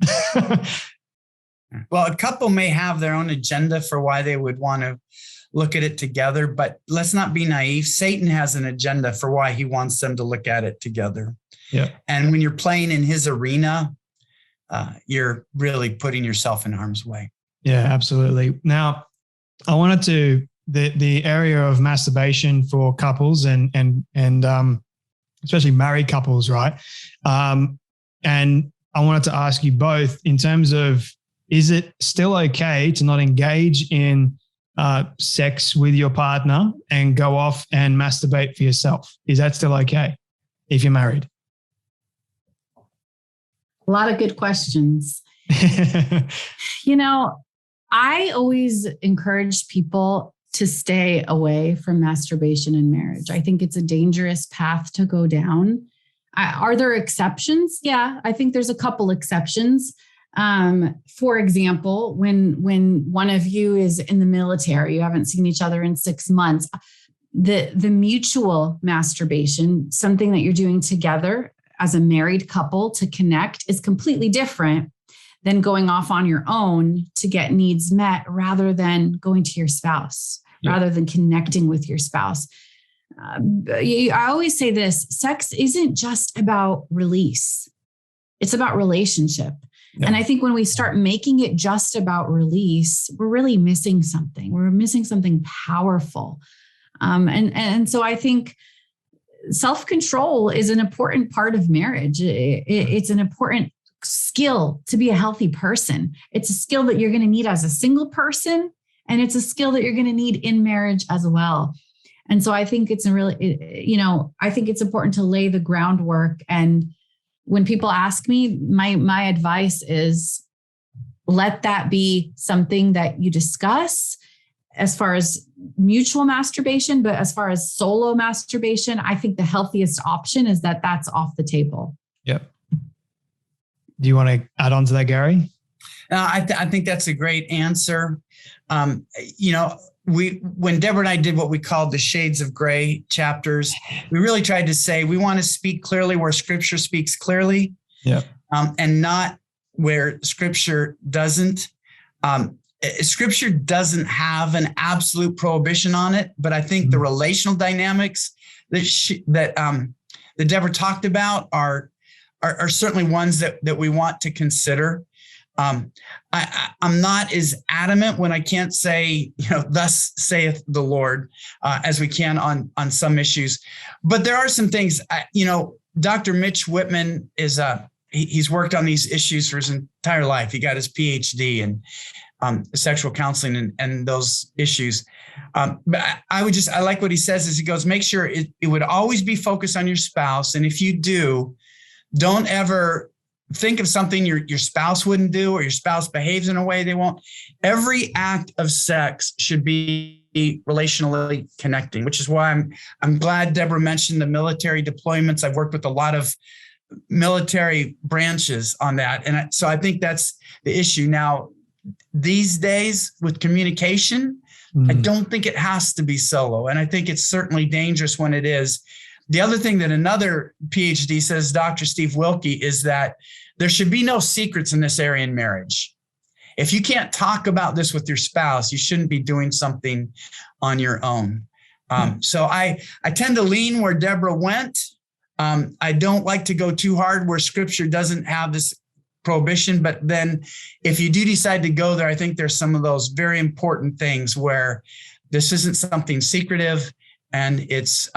Well, a couple may have their own agenda for why they would want to look at it together, but let's not be naive. Satan has an agenda for why he wants them to look at it together. Yeah. And when you're playing in his arena, you're really putting yourself in harm's way. Yeah, absolutely. Now, I wanted to the area of masturbation for couples and especially married couples, right? And I wanted to ask you both in terms of, is it still okay to not engage in sex with your partner and go off and masturbate for yourself? Is that still okay if you're married? A lot of good questions. I always encourage people to stay away from masturbation in marriage. I think it's a dangerous path to go down. Are there exceptions? Yeah, I think there's a couple exceptions. For example, when one of you is in the military, you haven't seen each other in 6 months, the mutual masturbation, something that you're doing together as a married couple to connect, is completely different than going off on your own to get needs met rather than going to your spouse, rather than connecting with your spouse. I always say this: sex isn't just about release. It's about relationship. Yeah. And I think when we start making it just about release, we're really missing something. We're missing something powerful. And so I think self-control is an important part of marriage. It's an important skill to be a healthy person. It's a skill that you're going to need as a single person, and it's a skill that you're going to need in marriage as well. And so I think it's I think it's important to lay the groundwork. And when people ask me, my advice is let that be something that you discuss as far as mutual masturbation, but as far as solo masturbation, I think the healthiest option is that that's off the table. Yep. Do you want to add on to that, Gary? I think that's a great answer. When Debra and I did what we called the Shades of Gray chapters, we really tried to say we want to speak clearly where Scripture speaks clearly, and not where Scripture doesn't. Scripture doesn't have an absolute prohibition on it, but I think the relational dynamics that Debra talked about are certainly ones that we want to consider. I'm not as adamant when I can't say, thus saith the Lord, as we can on some issues. But there are some things, Dr. Mitch Whitman is he's worked on these issues for his entire life. He got his PhD in sexual counseling and those issues. But I like what he says is he goes, make sure it would always be focused on your spouse. And if you do, don't ever think of something your spouse wouldn't do or your spouse behaves in a way they won't. Every act of sex should be relationally connecting, which is why I'm glad Debra mentioned the military deployments. I've worked with a lot of military branches on that. And so I think that's the issue. Now, these days with communication, I don't think it has to be solo. And I think it's certainly dangerous when it is. The other thing that another PhD says, Dr. Steve Wilkie, is that there should be no secrets in this area in marriage. If you can't talk about this with your spouse, you shouldn't be doing something on your own. So I tend to lean where Debra went. I don't like to go too hard where Scripture doesn't have this prohibition. But then if you do decide to go there, I think there's some of those very important things where this isn't something secretive and it's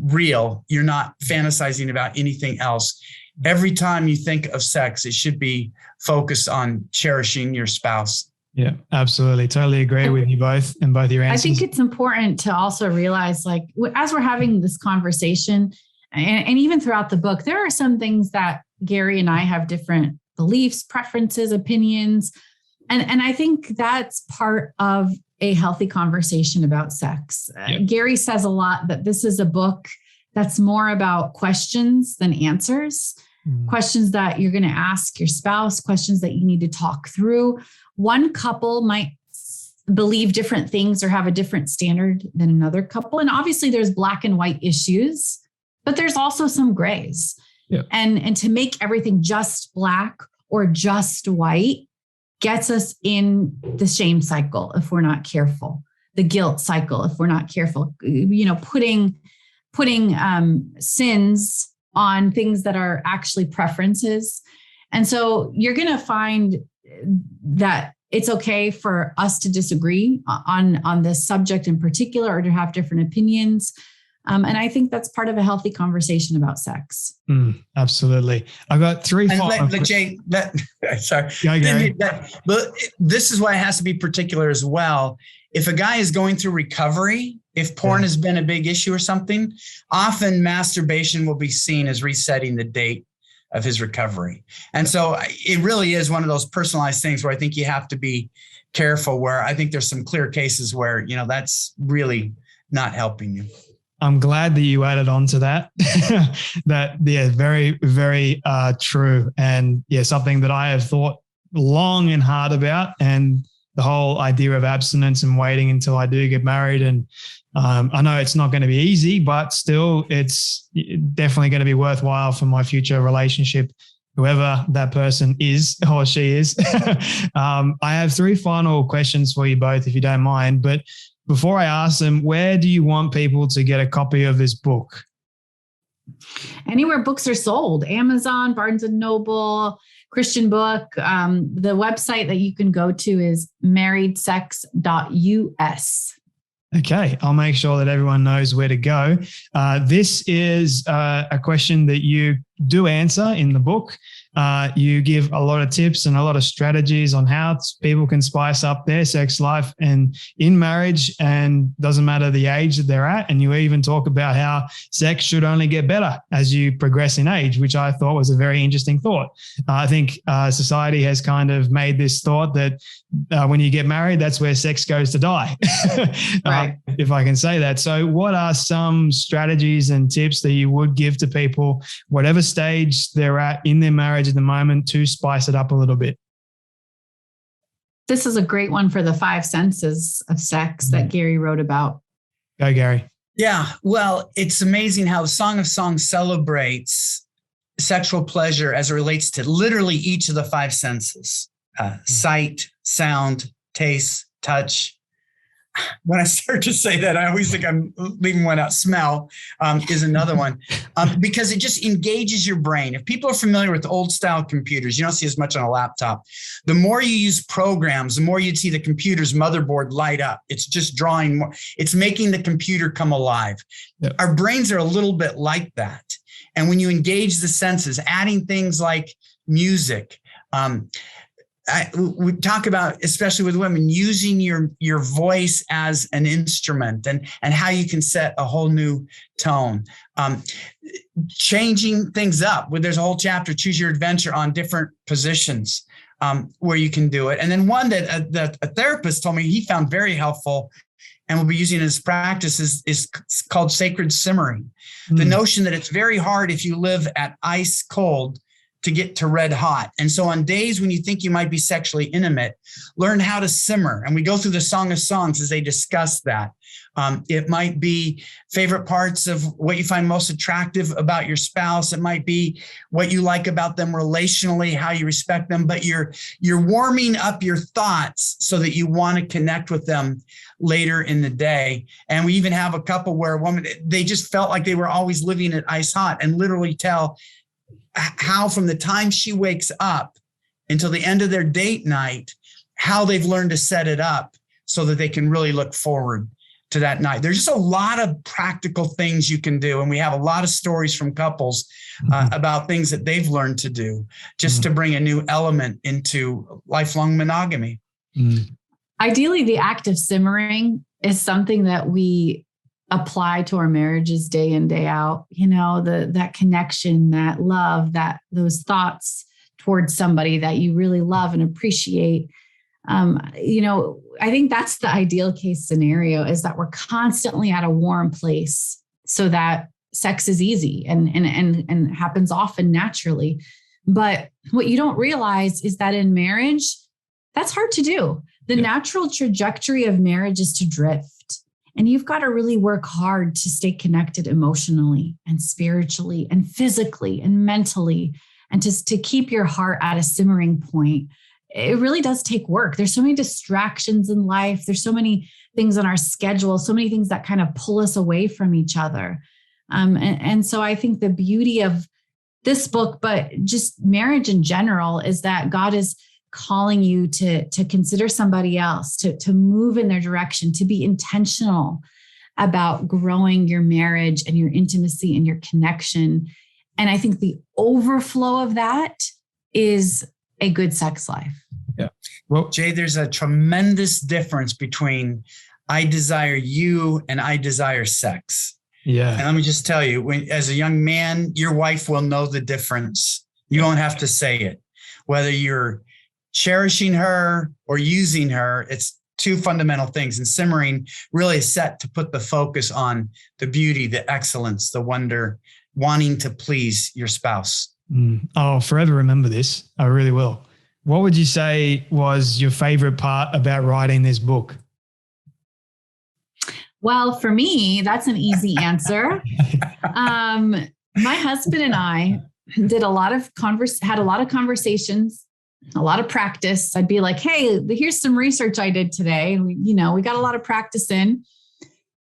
real. You're not fantasizing about anything else. Every time you think of sex, it should be focused on cherishing your spouse. Yeah, absolutely. Totally agree with you both and both your answers. I think it's important to also realize, like, as we're having this conversation and even throughout the book, there are some things that Gary and I have different beliefs, preferences, opinions. And I think that's part of a healthy conversation about sex. Gary says a lot that this is a book that's more about questions than answers, questions that you're going to ask your spouse, questions that you need to talk through. One couple might believe different things or have a different standard than another couple. And obviously there's black and white issues, but there's also some grays. Yeah. And to make everything just black or just white gets us in the shame cycle if we're not careful, the guilt cycle if we're not careful, putting sins on things that are actually preferences. And so you're going to find that it's okay for us to disagree on this subject in particular or to have different opinions. And I think that's part of a healthy conversation about sex. Absolutely. I've got three. Jay, sorry. But this is why it has to be particular as well. If a guy is going through recovery, if porn has been a big issue or something, often masturbation will be seen as resetting the date of his recovery. And so it really is one of those personalized things where I think you have to be careful, where I think there's some clear cases where, that's really not helping you. I'm glad that you added on to that. Very, very true. And something that I have thought long and hard about, and the whole idea of abstinence and waiting until I do get married. And I know it's not going to be easy, but still it's definitely going to be worthwhile for my future relationship, whoever that person is or she is. I have three final questions for you both, if you don't mind. But before I ask them, where do you want people to get a copy of this book? Anywhere books are sold, Amazon, Barnes & Noble, Christian Book. The website that you can go to is marriedsex.us. Okay, I'll make sure that everyone knows where to go. This is a question that you do answer in the book. You give a lot of tips and a lot of strategies on how people can spice up their sex life and in marriage, and doesn't matter the age that they're at. And you even talk about how sex should only get better as you progress in age, which I thought was a very interesting thought. I think society has kind of made this thought that when you get married, that's where sex goes to die, Right. If I can say that. So what are some strategies and tips that you would give to people, whatever stage they're at in their marriage at the moment, to spice it up a little bit? This is a great one for the 5 senses of sex that Gary wrote about. Go, Gary. Yeah, well, it's amazing how the Song of Songs celebrates sexual pleasure as it relates to literally each of the 5 senses: sight, sound, taste, touch. When I start to say that, I always think I'm leaving one out. Smell is another one, because it just engages your brain. If people are familiar with old style computers, you don't see as much on a laptop. The more you use programs, the more you'd see the computer's motherboard light up. It's just drawing more. It's making the computer come alive. Yep. Our brains are a little bit like that. And when you engage the senses, adding things like music, we talk about, especially with women, using your voice as an instrument and how you can set a whole new tone. Changing things up. There's a whole chapter, Choose Your Adventure, on different positions where you can do it. And then one that a therapist told me he found very helpful and will be using in his practice is called sacred simmering. The notion that it's very hard if you live at ice cold to get to red hot. And so on days when you think you might be sexually intimate, learn how to simmer. And we go through the Song of Songs as they discuss that. It might be favorite parts of what you find most attractive about your spouse. It might be what you like about them relationally, how you respect them, but you're warming up your thoughts so that you want to connect with them later in the day. And we even have a couple where a woman, they just felt like they were always living at ice hot, and literally tell how from the time she wakes up until the end of their date night, how they've learned to set it up so that they can really look forward to that night. There's just a lot of practical things you can do. And we have a lot of stories from couples about things that they've learned to do just to bring a new element into lifelong monogamy. Ideally, the act of simmering is something that we apply to our marriages day in, day out. You know, that connection, that love, those thoughts towards somebody that you really love and appreciate. I think that's the ideal case scenario, is that we're constantly at a warm place so that sex is easy and happens often naturally. But what you don't realize is that in marriage, that's hard to do. The natural trajectory of marriage is to drift. And you've got to really work hard to stay connected emotionally and spiritually and physically and mentally, and just to keep your heart at a simmering point. It really does take work. There's so many distractions in life. There's so many things on our schedule, so many things that kind of pull us away from each other. And so I think the beauty of this book, but just marriage in general, is that God is calling you to consider somebody else, to move in their direction, to be intentional about growing your marriage and your intimacy and your connection. And I think the overflow of that is a good sex life. Yeah. Well, Jay, there's a tremendous difference between I desire you and I desire sex. Yeah. And let me just tell you, as a young man, your wife will know the difference. You don't have to say it. Whether you're cherishing her or using her, it's 2 fundamental things. And simmering really is set to put the focus on the beauty, the excellence, the wonder, wanting to please your spouse. I'll forever remember this. I really will. What would you say was your favorite part about writing this book? Well, for me, that's an easy answer. My husband and I did had a lot of conversations, a lot of practice. I'd be like, hey, here's some research I did today. And we got a lot of practice in,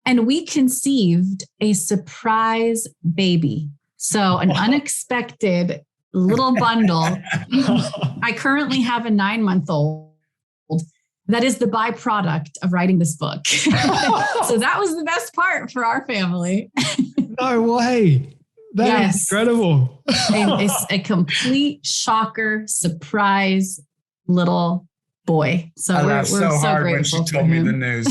and we conceived a surprise baby. So an unexpected little bundle. I currently have a 9-month-old. That is the byproduct of writing this book. So that was the best part for our family. No way. That is incredible. It's a complete shocker, surprise little boy. So we're so hard grateful when she told me the news.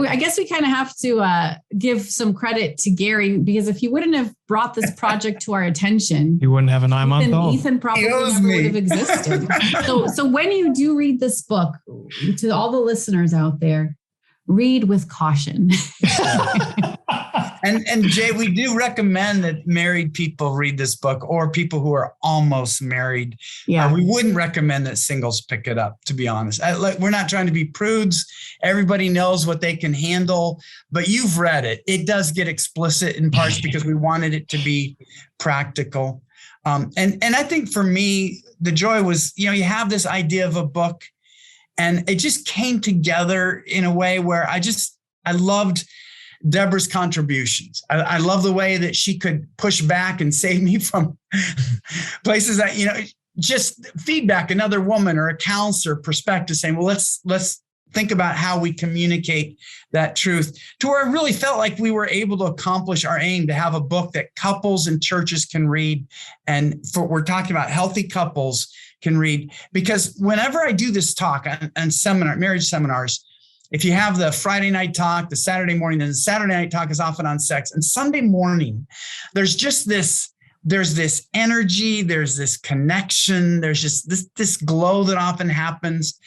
I guess we kind of have to give some credit to Gary, because if he wouldn't have brought this project to our attention, you wouldn't have a 9-month-old. Ethan probably never would have existed. So when you do read this book, to all the listeners out there, read with caution. And Jay, we do recommend that married people read this book, or people who are almost married. Yeah. We wouldn't recommend that singles pick it up, to be honest. We're not trying to be prudes. Everybody knows what they can handle, but you've read it. It does get explicit in parts because we wanted it to be practical. And I think for me, the joy was, you have this idea of a book, and it just came together in a way where I loved Debra's contributions. I love the way that she could push back and save me from places that, just feedback, another woman or a counselor perspective, saying, well, let's think about how we communicate that truth, to where I really felt like we were able to accomplish our aim to have a book that couples and churches can read. And we're talking about healthy couples can read, because whenever I do this talk on marriage seminars, if you have the Friday night talk, the Saturday morning, and the Saturday night talk is often on sex, and Sunday morning, there's this energy, there's this connection, there's just this glow that often happens.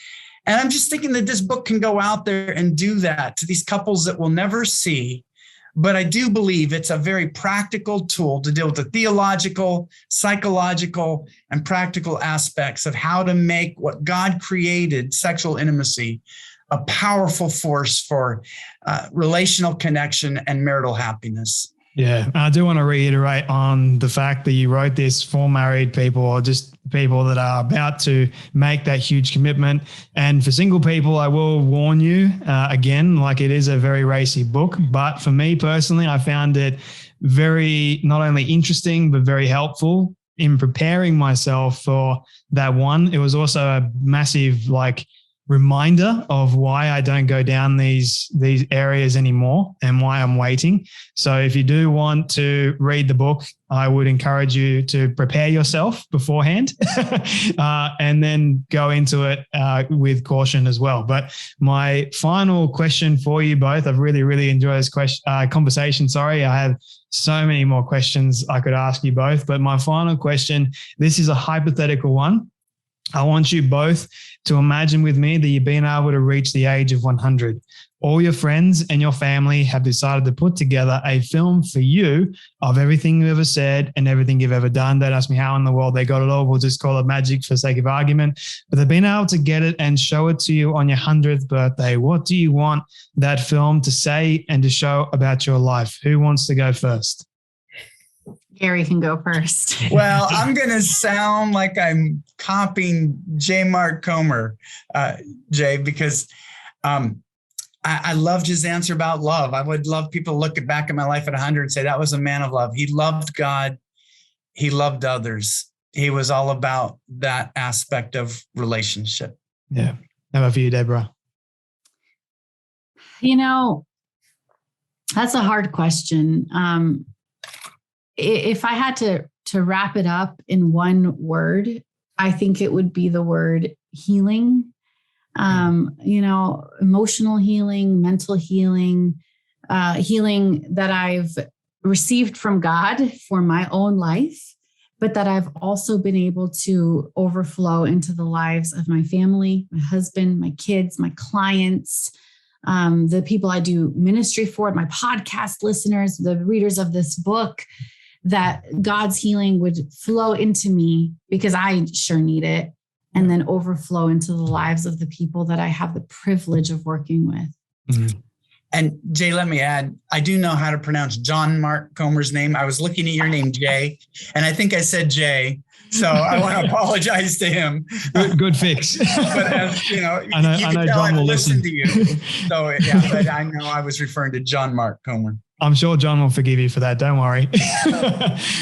And I'm just thinking that this book can go out there and do that to these couples that we'll never see. But I do believe it's a very practical tool to deal with the theological, psychological, and practical aspects of how to make what God created, sexual intimacy, a powerful force for relational connection and marital happiness. Yeah, I do want to reiterate on the fact that you wrote this for married people, or just people that are about to make that huge commitment. And for single people, I will warn you again, like, it is a very racy book. But for me personally, I found it very, not only interesting, but very helpful in preparing myself for that one. It was also a massive, reminder of why I don't go down these areas anymore and why I'm waiting. So if you do want to read the book, I would encourage you to prepare yourself beforehand and then go into it with caution as well. But my final question for you both, I've really, really enjoyed this conversation. Sorry, I have so many more questions I could ask you both, but my final question, this is a hypothetical one. I want you both to imagine with me that you've been able to reach the age of 100. All your friends and your family have decided to put together a film for you of everything you've ever said and everything you've ever done. Don't ask me how in the world they got it all. We'll just call it magic for the sake of argument. But they've been able to get it and show it to you on your 100th birthday. What do you want that film to say and to show about your life? Who wants to go first? Gary can go first. Well, I'm going to sound like I'm copying J. Mark Comer, Jay, because I loved his answer about love. I would love people to look back at my life at 100 and say, that was a man of love. He loved God. He loved others. He was all about that aspect of relationship. Yeah. How about for you, Debra? That's a hard question. If I had to wrap it up in one word, I think it would be the word healing. Emotional healing, mental healing, healing that I've received from God for my own life, but that I've also been able to overflow into the lives of my family, my husband, my kids, my clients, the people I do ministry for, my podcast listeners, the readers of this book, that God's healing would flow into me, because I sure need it, and then overflow into the lives of the people that I have the privilege of working with. Mm-hmm. And Jay, let me add, I do know how to pronounce John Mark Comer's name. I was looking at your name, Jay, and I think I said Jay. So I want to apologize to him. Good fix. But as you know, I know John will listen to you. So yeah, but I know I was referring to John Mark Comer. I'm sure John will forgive you for that. Don't worry.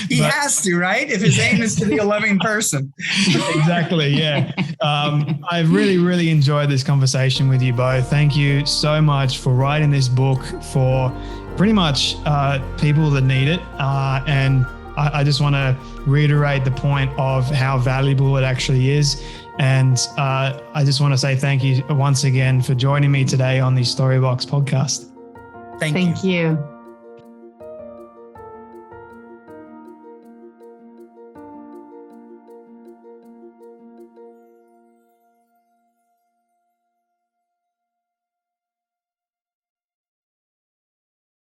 He has to, right? If his aim is to be a loving person. Exactly. Yeah. I've really, really enjoyed this conversation with you both. Thank you so much for writing this book, for pretty much people that need it. And I just want to reiterate the point of how valuable it actually is. And I just want to say thank you once again for joining me today on the Storybox podcast. Thank you. Thank you.